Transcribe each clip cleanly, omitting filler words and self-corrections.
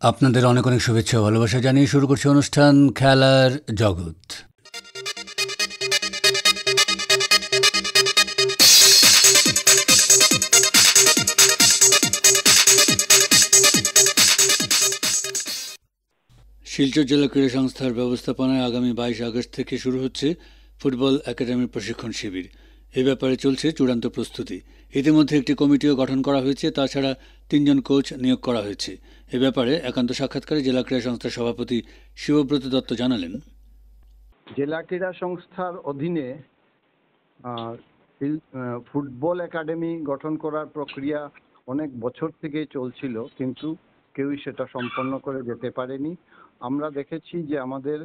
আপনাদের অনেক অনেক শুভেচ্ছা ও ভালোবাসা জানিয়ে শুরু করছি অনুষ্ঠান খেলার জগৎ। শিলচর জেলা ক্রীড়া সংস্থার ব্যবস্থাপনায় আগামী 22 আগস্ট থেকে শুরু হচ্ছে ফুটবল একাডেমির প্রশিক্ষণ শিবির। এ ব্যাপারে চলছে চূড়ান্ত প্রস্তুতি। ইতিমধ্যে একটি কমিটিও গঠন করা হয়েছে। তাছাড়া 3 জন কোচ নিয়োগ করা হয়েছে। এ ব্যাপারে একান্ত সাক্ষাৎকারে জেলা ক্রীড়া সংস্থার সভাপতি শিবব্রত দত্ত জানালেন, জেলা ক্রীড়া সংস্থার অধীনে ফুটবল একাডেমি গঠন করার প্রক্রিয়া অনেক বছর থেকেই চলছিল, কিন্তু কেউই সেটা সম্পন্ন করে যেতে পারেনি। আমরা দেখেছি যে আমাদের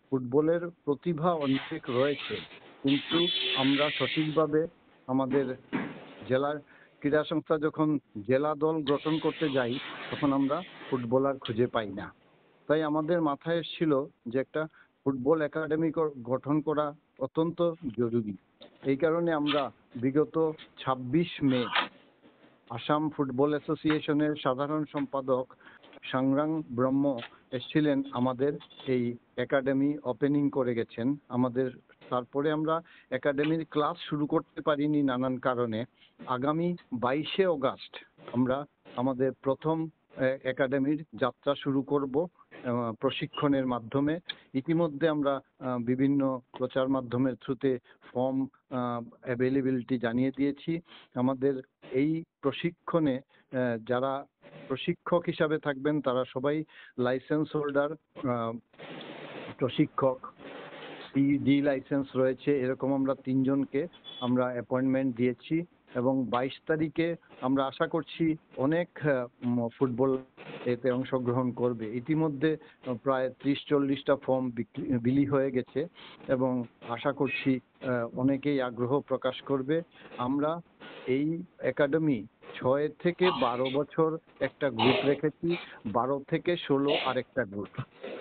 ফুটবলের প্রতিভা অনেক রয়েছে, কিন্তু আমরা সঠিকভাবে আমাদের জেলার ক্রীড়া সংস্থা যখন জেলা দল গঠন করতে যাই তখন আমরা ফুটবলার খুঁজে পাই না। তাই আমাদের মাথায় এসেছিল যে একটা ফুটবল একাডেমি গঠন করা অত্যন্ত জরুরি। এই কারণে আমরা বিগত 26 মে আসাম ফুটবল অ্যাসোসিয়েশনের সাধারণ সম্পাদক সংগ্রাম ব্রহ্ম এসেছিলেন, আমাদের এই একাডেমি ওপেনিং করে গেছেন আমাদের। তারপরে আমরা একাডেমির ক্লাস শুরু করতে পারিনি নানান কারণে। আগামী 22শে আগস্ট আমরা আমাদের প্রথম একাডেমির যাত্রা শুরু করব প্রশিক্ষণের মাধ্যমে। ইতিমধ্যে আমরা বিভিন্ন প্রচার মাধ্যমের থ্রুতে ফর্ম অ্যাভেলেবিলিটি জানিয়ে দিয়েছি। আমাদের এই প্রশিক্ষণে যারা প্রশিক্ষক হিসাবে থাকবেন তারা সবাই লাইসেন্স হোল্ডার প্রশিক্ষক, পিডি লাইসেন্স রয়েছে, এরকম আমরা 3 জনকে আমরা অ্যাপয়েন্টমেন্ট দিয়েছি। এবং 22 তারিখে আমরা আশা করছি অনেক ফুটবল এতে অংশগ্রহণ করবে। ইতিমধ্যে প্রায় 30-40টা ফর্ম বিলি হয়ে গেছে এবং আশা করছি অনেকেই আগ্রহ প্রকাশ করবে। আমরা এই একাডেমি 6 থেকে 12 বছর একটা গ্রুপ রেখেছি, 12 থেকে 16 আরেকটা গ্রুপ।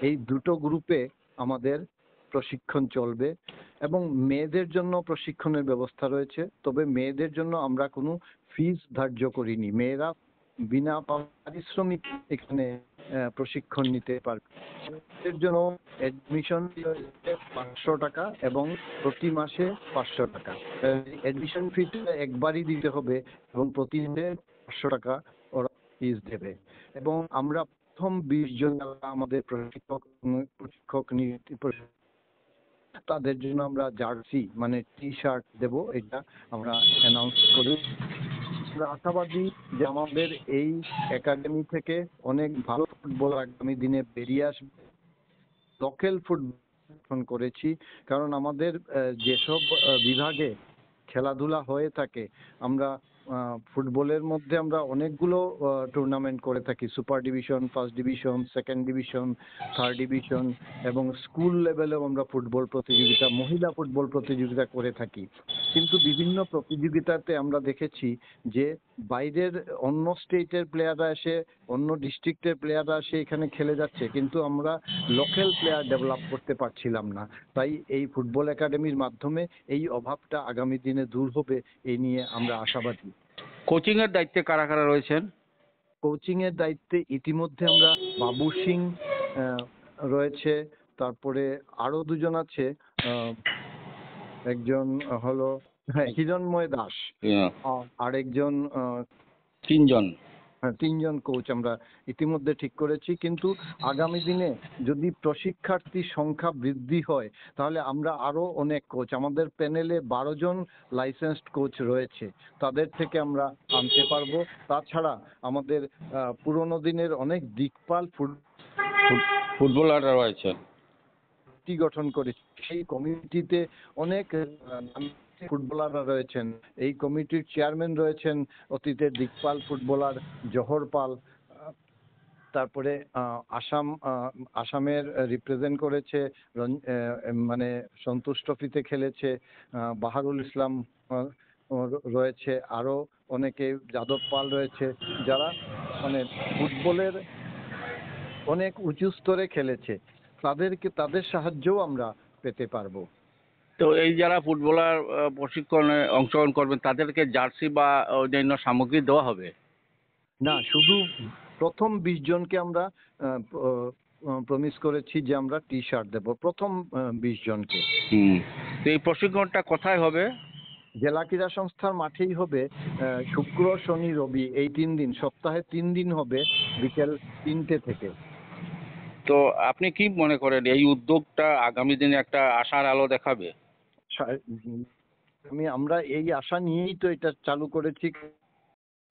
এই দুটো গ্রুপে আমাদের প্রশিক্ষণ চলবে এবং মেয়েদের জন্য প্রশিক্ষণের ব্যবস্থা রয়েছে। তবে মেয়েদের জন্য আমরা কোনো ফিস ধার্য করিনি, মেয়েরা বিনা পারিশ্রমিক এখানে প্রশিক্ষণ নিতে পারবে। এর জন্য অ্যাডমিশন 500 টাকা এবং প্রতি মাসে 500 টাকা। অ্যাডমিশন ফিটা একবারই দিতে হবে এবং প্রতি মাসে 500 টাকা ওরা ফিস দেবে। এবং আমরা প্রথম 20 জন আমাদের প্রশিক্ষক তাদের জন্য আমরা জার্সি মানে টি শার্ট দেব, এটা আমরা অ্যানাউন্স করি। আমরা আশাবাদী যে আমাদের এই একাডেমি থেকে অনেক ভালো ফুটবল আগামী দিনে বেরিয়ে আসবে। লোকাল ফুটবল করেছি, কারণ আমাদের যেসব বিভাগে খেলাধুলা হয়ে থাকে, আমরা ফুটবলের মধ্যে আমরা অনেকগুলো টুর্নামেন্ট করে থাকি, super division, first division, second division, third division এবং স্কুল লেভেলেও আমরা ফুটবল প্রতিযোগিতা, মহিলা ফুটবল প্রতিযোগিতা করে থাকি। কিন্তু বিভিন্ন প্রতিযোগিতাতে আমরা দেখেছি যে বাইরের অন্য স্টেটের প্লেয়াররা এসে, অন্য ডিস্ট্রিক্টের প্লেয়াররা এসে এখানে খেলে যাচ্ছে, কিন্তু আমরা লোকাল প্লেয়ার ডেভেলপ করতে পারছিলাম না। তাই এই ফুটবল একাডেমির মাধ্যমে এই অভাবটা আগামী দিনে দূর হবে, এই নিয়ে আমরা আশাবাদী। কোচিং এর দায়িত্বে কারা কারা রয়েছেন? কোচিং এর দায়িত্বে ইতিমধ্যে আমরা বাবু সিং রয়েছে, তারপরে আরো 2 জন আছে, একজন হলো হিরণময় দাস, আর একজন 3 জন। 3 জন কোচ আমরা ইতিমধ্যে ঠিক করেছি। কিন্তু আগামী দিনে যদি প্রশিক্ষার্থী সংখ্যা বৃদ্ধি হয় তাহলে আমরা আরো অনেক কোচ, আমাদের প্যানেলে 12 জন লাইসেন্সড কোচ রয়েছে, তাদের থেকে আমরা আনতে পারবো। তাছাড়া আমাদের পুরোনো দিনের অনেক দিকপাল ফুটবলাররা রয়েছে, গঠন করেছি, সেই কমিটিতে অনেক ফুটবলাররা রয়েছেন। এই কমিটির চেয়ারম্যান রয়েছেন অতীতের দিকপাল ফুটবলার জহর পাল, তারপরে আসামের রিপ্রেজেন্ট করেছে, মানে সন্তোষ ট্রফিতে খেলেছে বাহারুল ইসলাম রয়েছে, আরো অনেকে, যাদব পাল রয়েছে, যারা মানে ফুটবলের অনেক উঁচু স্তরে খেলেছে, তাদের সাহায্যও আমরা পেতে পারবো। তো এই যারা ফুটবলার প্রশিক্ষণে অংশগ্রহণ করবেন তাদেরকে জার্সি বা অন্যান্য সামগ্রী দেওয়া হবে? না, শুধু প্রথম 20 জনকে আমরা প্রমিস করেছি যে আমরা টি শার্ট দেবো, প্রথম 20 জনকে। তো এই প্রশিক্ষণটা কোথায় হবে? জেলা ক্রীড়া সংস্থার মাঠেই হবে। শুক্র, শনি, রবি এই 3 দিন, সপ্তাহে 3 দিন হবে বিকেল 3টে থেকে। তো আপনি কি মনে করেন এই উদ্যোগটা আগামী দিনে একটা আশার আলো দেখাবে? আমরা এই আশা নিয়েই তো এটা চালু করেছি।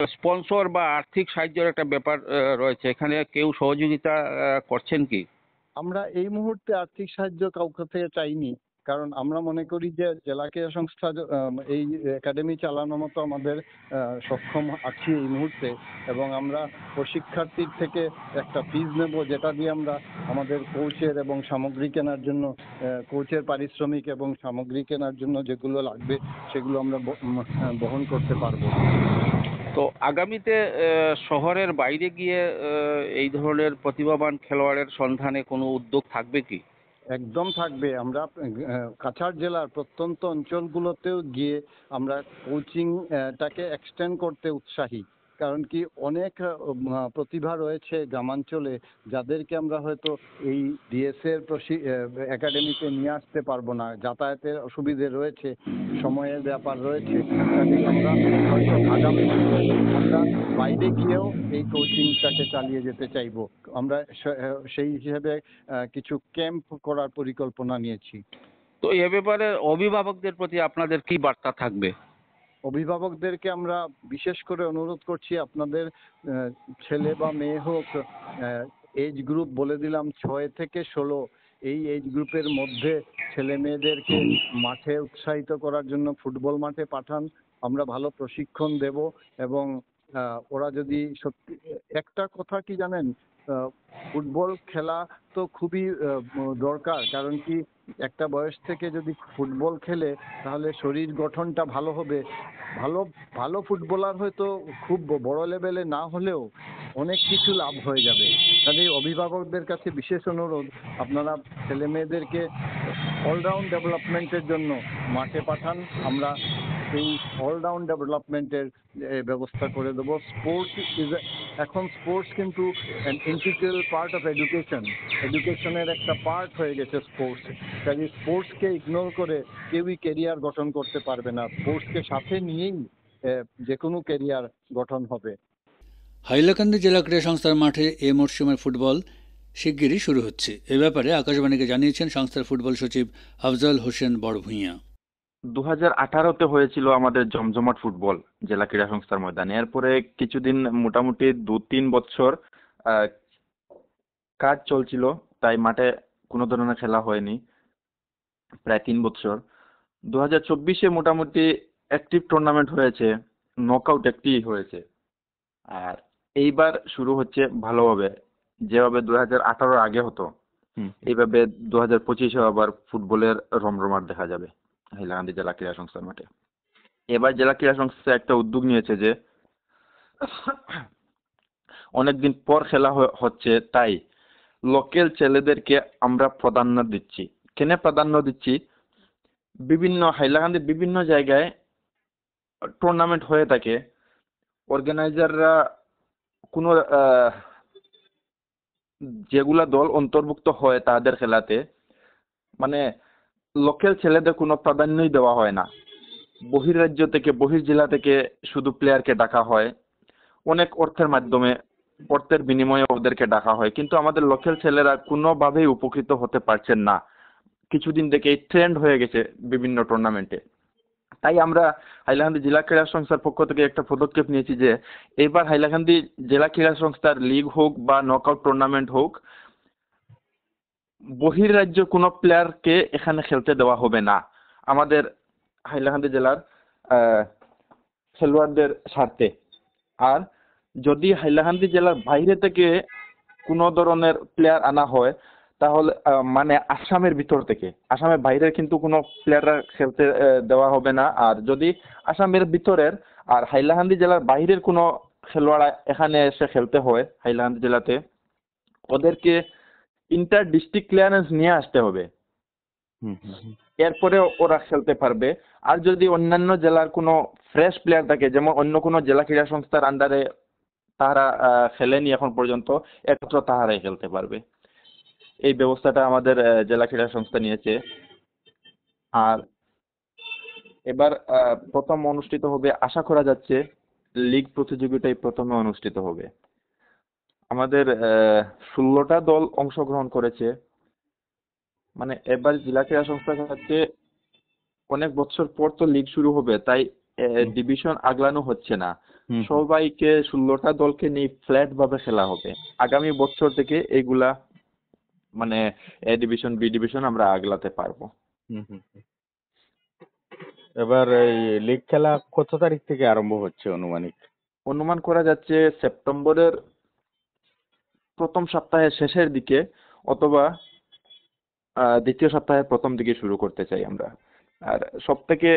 স্পন্সর বা আর্থিক সাহায্যের একটা ব্যাপার রয়েছে, এখানে কেউ সহযোগিতা করছেন কি? আমরা এই মুহূর্তে আর্থিক সাহায্য কাউকে থেকে চাইনি, কারণ আমরা মনে করি যে জেলা ক্রীড়া সংস্থা এই একাডেমি চালানোর মতো আমাদের সক্ষম আছি এই মুহূর্তে, এবং আমরা প্রশিক্ষার্থীর থেকে একটা ফিজ নেব, যেটা দিয়ে আমরা আমাদের কোচের এবং সামগ্রী কেনার জন্য, কোচের পারিশ্রমিক এবং সামগ্রী কেনার জন্য যেগুলো লাগবে সেগুলো আমরা বহন করতে পারবো। তো আগামীতে শহরের বাইরে গিয়ে এই ধরনের প্রতিভাবান খেলোয়াড়ের সন্ধানে কোনো উদ্যোগ থাকবে কি? একদম থাকবে। আমরা কাছাড় জেলার প্রত্যন্ত অঞ্চলগুলোতেও গিয়ে আমরা কোচিংটাকে এক্সটেন্ড করতে উৎসাহী, কারণ কি অনেক প্রতিভা রয়েছে গ্রামাঞ্চলে যাদেরকে আমরা হয়তো এই ডিএস এর একাডেমিতে নিয়ে আসতে পারবো না, যাতায়াতের অসুবিধে রয়েছে, সময়ের ব্যাপার রয়েছে। কাজেই আমরা হয়তো আগামী আমরা বাইরে গিয়েও এই কোচিংটাকে চালিয়ে যেতে চাইবো। আমরা সেই হিসেবে কিছু ক্যাম্প করার পরিকল্পনা নিয়েছি। তো এ ব্যাপারে অভিভাবকদের প্রতি আপনাদের কি বার্তা থাকবে? অভিভাবকদেরকে আমরা বিশেষ করে অনুরোধ করছি, আপনাদের ছেলে বা মেয়ে হোক, এজ গ্রুপ বলে দিলাম 6 থেকে 16, এই এজ গ্রুপের মধ্যে ছেলে মেয়েদেরকে মাঠে উৎসাহিত করার জন্য ফুটবল মাঠে পাঠান। আমরা ভালো প্রশিক্ষণ দেব, এবং ওরা যদি সত্যি, একটা কথা কি জানেন, ফুটবল খেলা তো খুবই দরকার, কারণ কি একটা বয়স থেকে যদি ফুটবল খেলে তাহলে শরীর গঠনটা ভালো হবে। ভালো ভালো ফুটবলার হয়তো খুব বড় লেভেলে না হলেও অনেক কিছু লাভ হয়ে যাবে। কাজেই অভিভাবকদের কাছে বিশেষ অনুরোধ, আপনারা ছেলে মেয়েদেরকে অলরাউন্ড ডেভেলপমেন্টের জন্য মাঠে পাঠান। আমরা এই অলরাউন্ড ডেভেলপমেন্টের ব্যবস্থা করে দেবো। এখন স্পোর্টস কিন্তু ইন্টিগ্রাল পার্ট অফ এডুকেশনের একটা পার্ট হয়ে গেছে স্পোর্টস। কাজে স্পোর্টসকে ইগনোর করে কেউই কেরিয়ার গঠন করতে পারবে না। স্পোর্টসকে সাথে নিয়েই যে কোনো কেরিয়ার গঠন হবে। হাইলাকান্দি জেলা ক্রীড়া সংস্থার মাঠে এ মরশুমের ফুটবল শিগগিরই শুরু হচ্ছে। এ ব্যাপারে আকাশবাণীকে জানিয়েছেন সংস্থার ফুটবল সচিব আফজাল হোসেন বড়ভূঁইয়া। 2018-তে হয়েছিল আমাদের জমজমাট ফুটবল জেলা ক্রীড়া সংস্থার ময়দানে। এরপরে কিছুদিন মোটামুটি 2-3 বছর কাজ চলছিল, তাই মাঠে কোনো ধরনের খেলা হয়নি প্রায় 3 বছর। 2024-এ মোটামুটি অ্যাক্টিভ টুর্নামেন্ট হয়েছে, নকআউট একটি হয়েছে। আর এইবার শুরু হচ্ছে ভালোভাবে, যেভাবে 2018-এর আগে হতো এইভাবে 2025-এ আবার ফুটবলের রমরমাট দেখা যাবে হাইলাকান্দি জেলা ক্রীড়া সংস্থার মাঠে। এবার জেলা ক্রীড়া সংস্থা একটা উদ্যোগ নিয়েছে যে অনেকদিন পর খেলা হচ্ছে, তাই লোকাল ছেলেদেরকে আমরা প্রাধান্য দিচ্ছি। কেন প্রাধান্য দিচ্ছি? বিভিন্ন হাইলাকান্দির বিভিন্ন জায়গায় টুর্নামেন্ট হয়ে থাকে, অর্গানাইজাররা কোনো যেগুলা দল অন্তর্ভুক্ত হয় তাদের খেলাতে মানে লোকাল ছেলেদের কোনো প্রাধান্যই দেওয়া হয় না। বহির্রাজ্য থেকে, বহির্জেলা থেকে শুধু প্লেয়ারকে ডাকা হয়, অনেক অর্থের মাধ্যমে, অর্থের বিনিময়ে ওদেরকে ডাকা হয়, কিন্তু আমাদের লোকাল ছেলেরা কোনোভাবেই উপকৃত হতে পারছেন না। কিছুদিন থেকে এই ট্রেন্ড হয়ে গেছে বিভিন্ন টুর্নামেন্টে। তাই আমরা হাইলাকান্দি জেলা ক্রীড়া সংস্থার পক্ষ থেকে একটা পদক্ষেপ নিয়েছি যে এবার হাইলাকান্দি জেলা ক্রীড়া সংস্থার লিগ হোক বা নকআউট টুর্নামেন্ট হোক, বহির্রাজ্য কোনো প্লেয়ারকে এখানে খেলতে দেওয়া হবে না, আমাদের হাইলাকান্দি জেলার খেলোয়াড়দের স্বার্থে। আর যদি হাইলাকান্দি জেলার বাইরে থেকে কোনো ধরনের প্লেয়ার আনা হয় তাহলে মানে আসামের ভিতর থেকে, আসামের বাইরের কিন্তু কোনো প্লেয়াররা খেলতে দেওয়া হবে না। আর যদি আসামের ভিতরের আর হাইলাকান্দি জেলার বাইরের কোনো খেলোয়াড় এখানে এসে খেলতে হয় হাইলাকান্দি জেলাতে, ওদেরকে ইন্টার ডিস্ট্রিক্ট ক্লিয়ারেন্স নিয়ে আসতে হবে, এরপরে ওরা খেলতে পারবে। আর যদি অন্যান্য জেলার কোনো ফ্রেশ প্লেয়ার থাকে, যেমন অন্য কোনো জেলা ক্রীড়া সংস্থার আন্ডারে তারা খেলেনি এখন পর্যন্ত, একমাত্র তাহারাই খেলতে পারবে। এই ব্যবস্থাটা আমাদের জেলা ক্রীড়া সংস্থা নিয়েছে। আর এবার প্রথম অনুষ্ঠিত হবে, আশা করা যাচ্ছে লিগ প্রতিযোগিতায় প্রথমে অনুষ্ঠিত হবে। আমাদের 16টা দল অংশগ্রহণ করেছে। মানে এবার জেলা ক্রীড়া সংস্থা হচ্ছে অনেক বছর পর তো লিগ শুরু হবে, তাই ডিভিশন আগলানো হচ্ছে না। সবাইকে 16টা দলকে নিয়ে ফ্ল্যাট ভাবে খেলা হবে। আগামী বছর থেকে এইগুলা মানে এ ডিভিশন বি ডিভিশন আমরা আগলাতে পারবো। এবার এই লিগ খেলা কত তারিখ থেকে আরম্ভ হচ্ছে অনুমানিক? অনুমান করা যাচ্ছে সেপ্টেম্বরের প্রথম সপ্তাহের শেষের দিকে অথবা দ্বিতীয় সপ্তাহের প্রথম দিকে শুরু করতে চাই আমরা। আর সব থেকে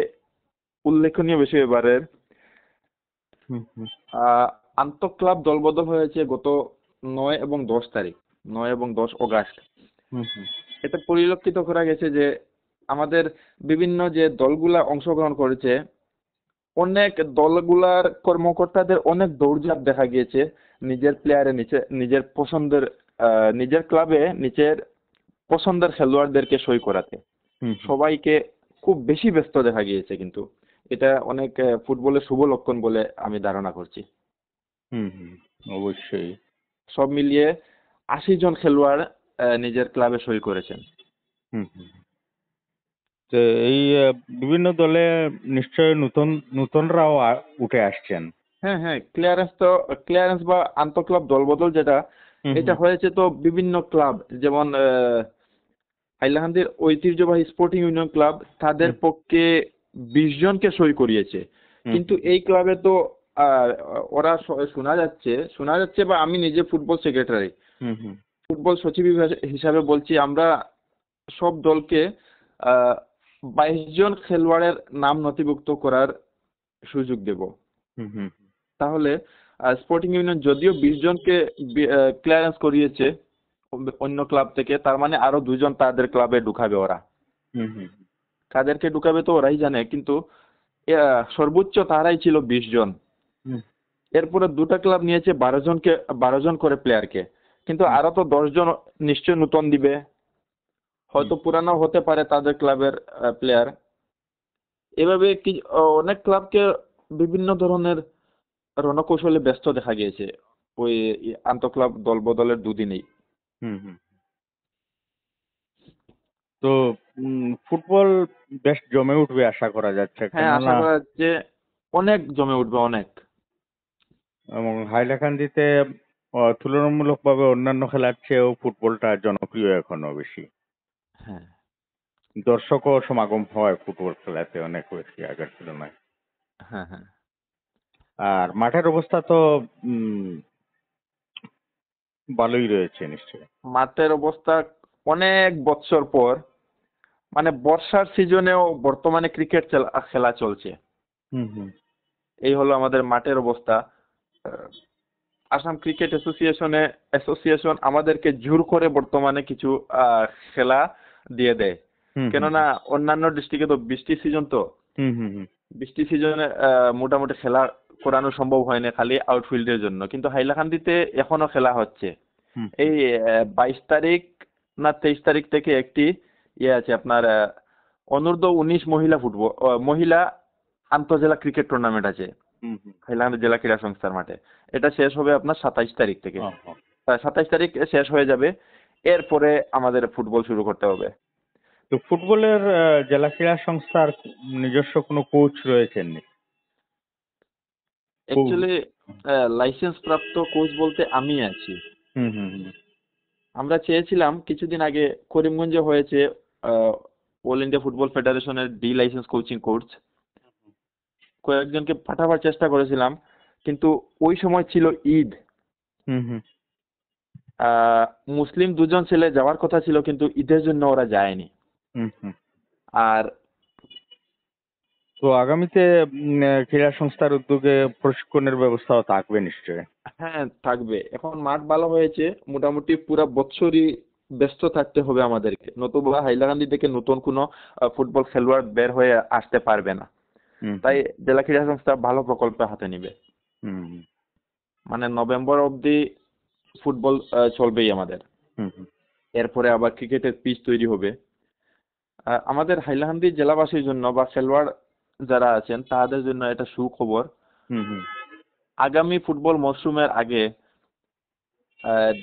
উল্লেখনীয় বিষয় এবারের আন্তঃ ক্লাব দলবদল হয়েছে গত 9 এবং 10 তারিখ, 9 এবং 10 অগাস্ট। এটা পরিলক্ষিত করা গেছে যে আমাদের বিভিন্ন যে দলগুলা অংশগ্রহণ করেছে, অনেক দলগুলার কর্মকর্তাদের অনেক দৌড়ঝাঁপ দেখা গিয়েছে নিজের প্লেয়ারের নিচে, নিজের পছন্দের নিজের ক্লাবে নিজের পছন্দের খেলোয়াড়দেরকে সই করাতে। সবাইকে খুব বেশি ব্যস্ত দেখা গিয়েছে, কিন্তু এটা অনেক ফুটবলের শুভ লক্ষণ বলে আমি ধারণা করছি। অবশ্যই। সব মিলিয়ে 80 জন খেলোয়াড় নিজের ক্লাবে সই করেছেন। তো এই বিভিন্ন দলে নিশ্চয়ই নতুনরাও উঠে আসছেন। হ্যাঁ হ্যাঁ, ক্লিয়ারেন্স বা আন্তঃ ক্লাব দলবদল যেটা, এটা হয়েছে তো বিভিন্ন ক্লাব, যেমন হাইলাকান্দির ঐতিহ্যবাহী স্পোর্টিং ইউনিয়ন ক্লাব, তাদের পক্ষে 20 জনকে সই করিয়েছে। কিন্তু এই ক্লাবে তো ওরা শোনা যাচ্ছে বা আমি নিজে ফুটবল সেক্রেটারি, ফুটবল সচিব হিসাবে বলছি, আমরা সব দলকে 22 জন খেলোয়াড়ের নাম নথিভুক্ত করার সুযোগ দেব। তাহলে স্পোর্টিং ইউনিয়ন যদিও 20 জনকে ক্লিয়ারেন্স করিয়েছে অন্য ক্লাব থেকে, তার মানে আরো 2 জন তাদের ক্লাবে ঢুকাবে ওরা। কাদেরকে ঢুকাবে তো ওরাই জানে, কিন্তু সর্বোচ্চ তারাই ছিল 20 জন। এরপরে 2টা ক্লাব নিয়েছে 12 জন করে প্লেয়ারকে, কিন্তু আরো তো 10 জন নিশ্চয় নতুন দিবে, হয়তো পুরানো হতে পারে তাদের ক্লাবের প্লেয়ার। এভাবে কি অনেক ক্লাবকে বিভিন্ন ধরনের রণকৌশলে ব্যস্ত দেখা গিয়েছে ওই আন্তঃক্লাব দল বদলের দুদিনেই। তো ফুটবল বেশ জমে উঠবে আশা করা যাচ্ছে। হ্যাঁ, আশা করা যাচ্ছে অনেক জমে উঠবে, অনেক। এবং হাইলাকান্দিতে তুলনামূলকভাবে অন্যান্য খেলার চেয়েও ফুটবলটা জনপ্রিয় এখনো বেশি। হ্যাঁ, দর্শকও সমাগম হয় ফুটবল খেলাতে অনেক বেশি আগের তুলনায়। হ্যাঁ হ্যাঁ। আর মাঠের অবস্থা তো ভালোই রয়েছে নিশ্চয়ই। মাঠের অবস্থা অনেক বছর পর, মানে বর্ষার সিজনেও বর্তমানে ক্রিকেট খেলা চলছে। এই হলো আমাদের মাঠের অবস্থা। আসাম ক্রিকেট অ্যাসোসিয়েশন আমাদেরকে জোর করে বর্তমানে কিছু খেলা দিয়ে দেয়, কেননা অন্যান্য ডিস্ট্রিক্টে তো বৃষ্টি সিজন, তো বৃষ্টি সিজনে মোটামুটি খেলা করানো সম্ভব হয় না, খালি আউটফিল্ডের জন্য। কিন্তু হাইলাকান্দিতে এখনো খেলা হচ্ছে। এই 22 তারিখ না 23 তারিখ থেকে একটি আছে আপনার অনূর্ধ্ব-19 মহিলা আন্তঃজেলা ক্রিকেট টুর্নামেন্ট আছে হাইলাকান্দি জেলা ক্রীড়া সংস্থার মাঠে। এটা শেষ হবে আপনার 27 তারিখ থেকে। 27 তারিখ শেষ হয়ে যাবে, এরপরে আমাদের ফুটবল শুরু করতে হবে। তো ফুটবলের জেলা ক্রীড়া সংস্থার নিজস্ব কোনো কোচ রয়েছেন? অ্যাকচুয়ালি লাইসেন্স প্রাপ্ত কোচ বলতে আমি আছি। আমরা চেয়েছিলাম কিছুদিন আগে, করিমগঞ্জে হয়েছে অল ইন্ডিয়া ফুটবল ফেডারেশনের ডি লাইসেন্স কোচিং কোর্স, কয়েকজনকে পাঠাবার চেষ্টা করেছিলাম, কিন্তু ওই সময় ছিল ঈদ। মুসলিম 2 জন ছেলে যাওয়ার কথা ছিল, কিন্তু ঈদের জন্য ওরা যায়নি। আর তো আগামীতে ক্রীড়া সংস্থার উদ্যোগে প্রশিক্ষণের ব্যবস্থাও থাকবে নিশ্চয়ই। হ্যাঁ, থাকবে। এখন মাঠ ভালো হয়েছে, মোটামুটি পুরো বছরই ব্যস্ত থাকতে হবে আমাদেরকে, নতুবা হাইলাকান্দি থেকে নতুন কোনো ফুটবল খেলোয়াড় বের হয়ে আসতে পারবে না। তাই জেলা ক্রীড়া সংস্থা ভালো প্রকল্প হাতে নিবে। মানে নভেম্বর অবধি ফুটবল চলবেই আমাদের। হুম হুম এরপরে আবার ক্রিকেটের পিচ তৈরি হবে। আমাদের হাইলাকান্দি জেলাবাসীর জন্য বা খেলোয়াড় যারা আছেন তাদের জন্য এটা সুখবর। হুম হুম আগামী ফুটবল মরশুমের আগে আহ,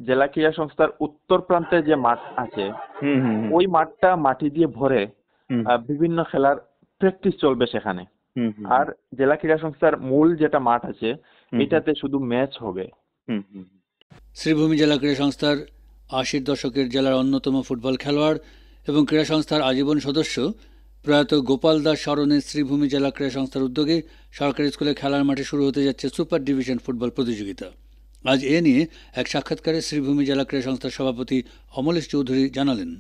জেলা ক্রীড়া সংস্থার উত্তর প্রান্তে যে মাঠ আছে হুম হুম হুম ওই মাঠটা মাটি দিয়ে ভরে হুম বিভিন্ন খেলার প্র্যাকটিস চলবে সেখানে। হুম হুম আর জেলা ক্রীড়া সংস্থার মূল যেটা মাঠ আছে হুম। এটাতে শুধু ম্যাচ হবে। হুম হুম শ্রীভূমি জেলা ক্রীড়া সংস্থার ৮০ দশকের জেলার অন্যতম ফুটবল খেলোয়াড় এবং ক্রীড়া সংস্থার আজীবন সদস্য প্রয়াত গোপাল দাস স্মরণে শ্রীভূমি জেলা ক্রীড়া সংস্থার উদ্যোগে সরকারি স্কুলে খেলার মাঠে শুরু হতে যাচ্ছে সুপার ডিভিশন ফুটবল প্রতিযোগিতা। আজ এ নিয়ে এক সাক্ষাৎকারে শ্রীভূমি জেলা ক্রীড়া সংস্থার সভাপতি অমলেশ চৌধুরী জানালেন,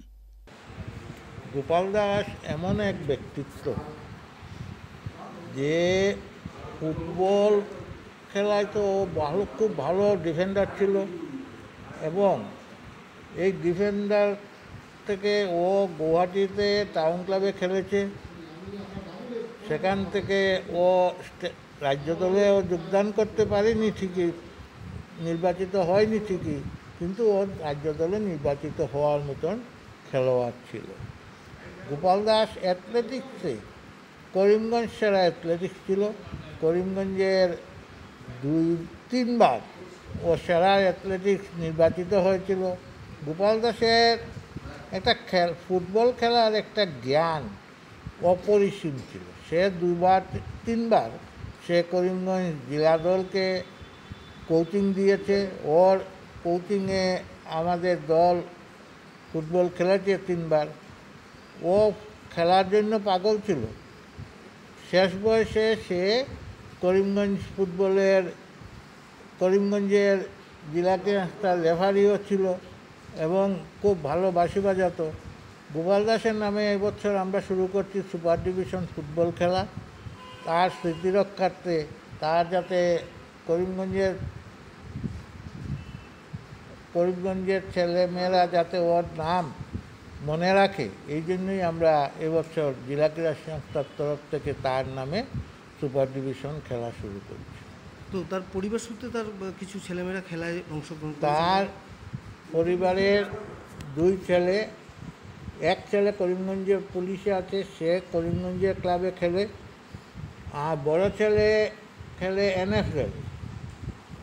গোপাল দাস এমন এক ব্যক্তিত্ব যে ফুটবল খেলায় তো খুব ভালো ডিফেন্ডার ছিল এবং এই ডিফেন্ডার থেকে ও গুয়াহাটিতে টাউন ক্লাবে খেলেছে। সেখান থেকে ও রাজ্য দলেও যোগদান করতে পারেনি ঠিকই, নির্বাচিত হয়নি ঠিকই, কিন্তু ও রাজ্য দলে নির্বাচিত হওয়ার মতন খেলোয়াড় ছিল। গোপাল দাস অ্যাথলেটিক্সে করিমগঞ্জ সেরা অ্যাথলেটিক্স ছিল। করিমগঞ্জের 2-3 বার ও সেরা অ্যাথলেটিক্স নির্বাচিত হয়েছিল। গোপাল দাসের একটা ফুটবল খেলার একটা জ্ঞান অপরিসীম ছিল। সে 2-3 বার সে করিমগঞ্জ জেলা দলকে কোচিং দিয়েছে। ওর কোচিংয়ে আমাদের দল ফুটবল খেলেছে 3 বার। ও খেলার জন্য পাগল ছিল। শেষ বয়সে সে করিমগঞ্জের জেলা ক্রীড়া রেফারিও ছিল এবং খুব ভালো বাঁশি বাজাতো। গোপাল দাসের নামে এবছর আমরা শুরু করছি সুপার ডিভিশন ফুটবল খেলা। তার স্মৃতি রক্ষার্থে, তার যাতে করিমগঞ্জের ছেলেমেয়েরা যাতে ওর নাম মনে রাখে, এই জন্যই আমরা এবছর জেলা ক্রীড়া সংস্থার তরফ থেকে তার নামে সুপার ডিভিশন খেলা শুরু করছি। তো তার পরিবার সূত্রে তার কিছু ছেলেমেয়েরা খেলায় অংশগ্রহণ করে? তার পরিবারের 2 ছেলে, এক ছেলে করিমগঞ্জের পুলিশে আছে, সে করিমগঞ্জের ক্লাবে খেলে। আর বড় ছেলে খেলে NFL,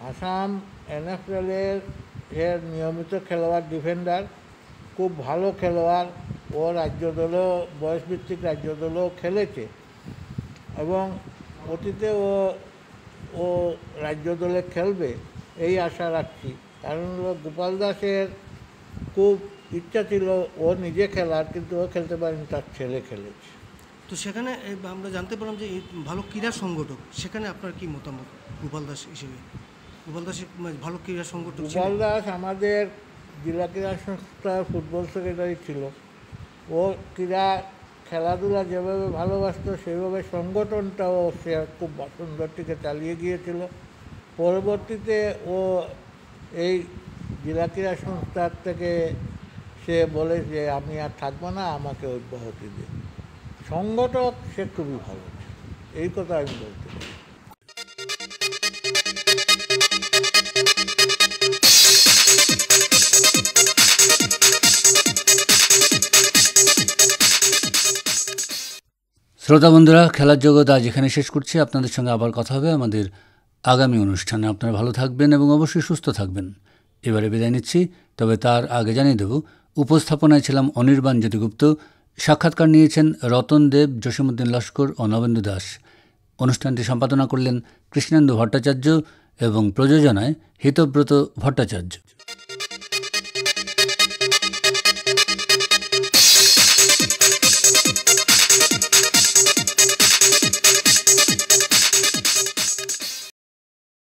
আসাম NFL-এর নিয়মিত খেলোয়াড়, ডিফেন্ডার, খুব ভালো খেলোয়াড়। ও রাজ্য দলেও বয়সভিত্তিক রাজ্য দলেও খেলেছে এবং অতীতে ও রাজ্য দলে খেলবে এই আশা রাখছি। কারণ গোপাল দাসের খুব ইচ্ছা ছিল ও নিজে খেলার, কিন্তু ও খেলতে পারেনি, তার ছেলে খেলেছে। তো সেখানে আমরা জানতে পারলাম যে এই ভালো ক্রীড়া সংগঠক, সেখানে আপনার কি মতামত গোপাল দাস হিসেবে? গোপাল দাস ভালো ক্রীড়া সংগঠক ছিলেন? গোপাল দাস আমাদের জেলা ক্রীড়া সংস্থার ফুটবল সেক্রেটারি ছিল। ও খেলাধুলা যেভাবে ভালোবাসতো সেইভাবে সংগঠনটাও সে খুব সুন্দরটিকে চালিয়ে গিয়েছিল। পরবর্তীতে ও এই জেলা ক্রীড়া সংস্থার থেকে সে বলে যে আমি আর থাকবো না, আমাকে অব্যাহতি দিন। সংগঠক সে খুবই ভালো, এই কথা আমি বলতে পারি। শ্রোতা বন্ধুরা, খেলার জগৎ আজ এখানে শেষ করছি। আপনাদের সঙ্গে আবার কথা হবে আমাদের আগামী অনুষ্ঠানে। আপনারা ভালো থাকবেন এবং অবশ্যই সুস্থ থাকবেন। এবারে বিদায় নিচ্ছি, তবে তার আগে জানিয়ে দেব, উপস্থাপনায় ছিলাম অনির্বাণ জ্যোতিগুপ্ত, সাক্ষাৎকার নিয়েছেন রতন দেব, জসীমউদ্দিন লস্কর ও নবেন্দু দাস। অনুষ্ঠানটি সম্পাদনা করলেন কৃষ্ণেন্দু ভট্টাচার্য এবং প্রযোজনায় হিতব্রত ভট্টাচার্য।